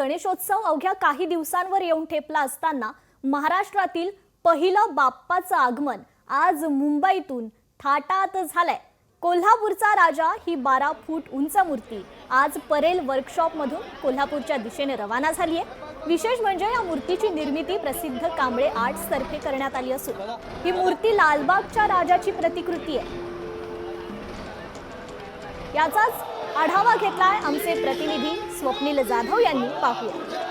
गणेशोत्सव अवघ्या काही दिवसांवर येऊन ठेपला असताना महाराष्ट्रातील पहिलं बाप्पाचं आगमन आज मुंबईतून थाटात झालंय। कोल्हापूरचा राजा ही 12 फूट उंच मूर्ती आज परेल वर्कशॉप मधून कोल्हापूरच्या दिशेने रवाना झाली आहे। विशेष म्हणजे या मूर्तीची निर्मिती प्रसिद्ध कांबळे आर्ट्स तर्फे करण्यात आली असून ही मूर्ती लालबागच्या राजाची प्रतिकृती आहे। याचाच आढावा घेतलाय आमचे प्रतिनिधी स्वप्नील जाधव यांनी। पाहूया।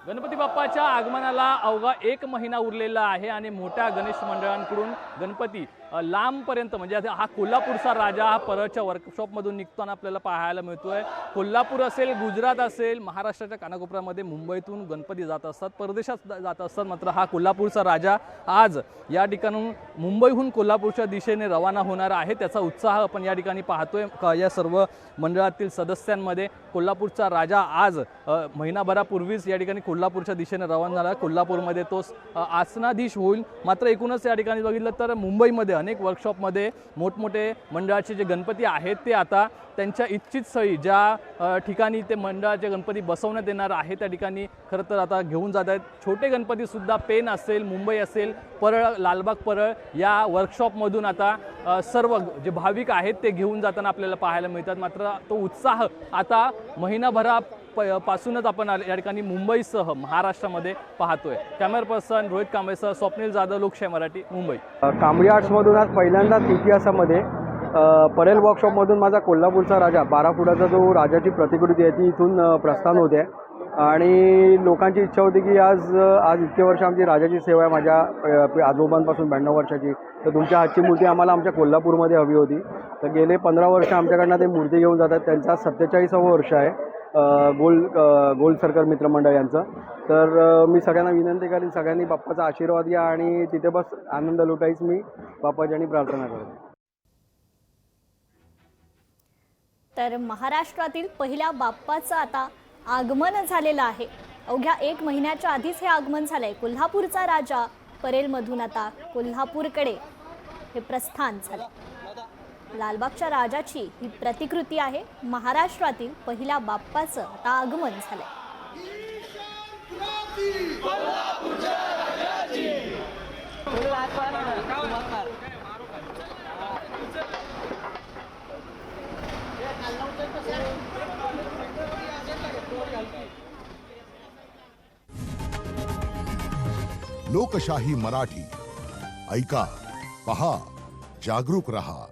गणपती बाप्पाच्या आगमनाला अवघा 1 महिना उरलेला आहे आणि मोठ्या गणेश मंडळांकडून गणपती लांबपर्यंत म्हणजे हा कोल्हापूरचा राजा हा परळच्या वर्कशॉपमधून निघताना आपल्याला पाहायला मिळतोय। कोल्हापूर असेल, गुजरात असेल, महाराष्ट्राच्या कानाकोपऱ्यामध्ये मुंबईतून गणपती जात असतात, परदेशात जात असतात, मात्र हा कोल्हापूरचा राजा आज या ठिकाणून मुंबईहून कोल्हापूरच्या दिशेने रवाना होणार आहे। त्याचा उत्साह आपण या ठिकाणी पाहतोय। या सर्व मंडळातील सदस्यांमध्ये कोल्हापूरचा राजा आज महिनाभरापूर्वीच या ठिकाणी कोल्हापूरच्या दिशेने रवाना झाला। कोल्हापूरमध्ये तो आसनाधीश होईल। मात्र एकूणच या ठिकाणी बघितलं तर मुंबईमध्ये अनेक वर्कशॉपमध्ये मोठमोठे मंडळाचे जे गणपती आहेत ते आता त्यांच्या इच्छित स्थळी ज्या ठिकाणी ते मंडळाचे गणपती बसवण्यात येणार आहे त्या ठिकाणी खरं तर आता घेऊन जात आहेत। छोटे गणपतीसुद्धा पेन असेल, मुंबई असेल, परळ, लालबाग परळ या वर्कशॉपमधून आता सर्व जे भाविक आहेत ते घेऊन जाताना आपल्याला पाहायला मिळतात। मात्र तो उत्साह आता महिनाभरापासूनच आपण या ठिकाणी मुंबईसह महाराष्ट्रामध्ये पाहतोय। कॅमेरा पर्सन रोहित कांबळेसह स्वप्नील जाधव, लोकशाही मराठी, मुंबई। कांबळी आर्ट्समधून आज पहिल्यांदाच इतिहासामध्ये परेल वर्कशॉपमधून माझा कोल्हापूरचा राजा 12 फुटाचा जो राजाची प्रतिकृती आहे ती इथून प्रस्थान होते आणि लोकांची इच्छा होती की आज इतके वर्ष आमची राजाची सेवा आहे माझ्या आजोबांपासून 92 वर्षाची, तर तुमच्या हातची मूर्ती आम्हाला आमच्या कोल्हापूरमध्ये हवी होती। तर गेले 15 वर्ष आमच्याकडनं ते मूर्ती घेऊन जातात। त्यांचा 47वं वर्ष आहे गोल्ड सर्कल मित्रमंडळ यांचं। तर मी सगळ्यांना विनंती करेन, सगळ्यांनी बाप्पाचा आशीर्वाद घ्या आणि तिथे बस आनंद लुटायच मी बाप्पाची प्रार्थना करतो। तर महाराष्ट्रातील पहिल्या बाप्पाचं आता आगमन झालेलं आहे। अवघ्या 1 महिन्याच्या आधीच हे आगमन झालंय। कोल्हापूरचा राजा परेलमधून आता कोल्हापूरकडे हे प्रस्थान झालं। लालबागच्या राजाची ही प्रतिकृती आहे। महाराष्ट्रातील पहिल्या बाप्पाचं आता आगमन झालंय। लोकशाही मराठी ऐका, पहा, जागरूक रहा।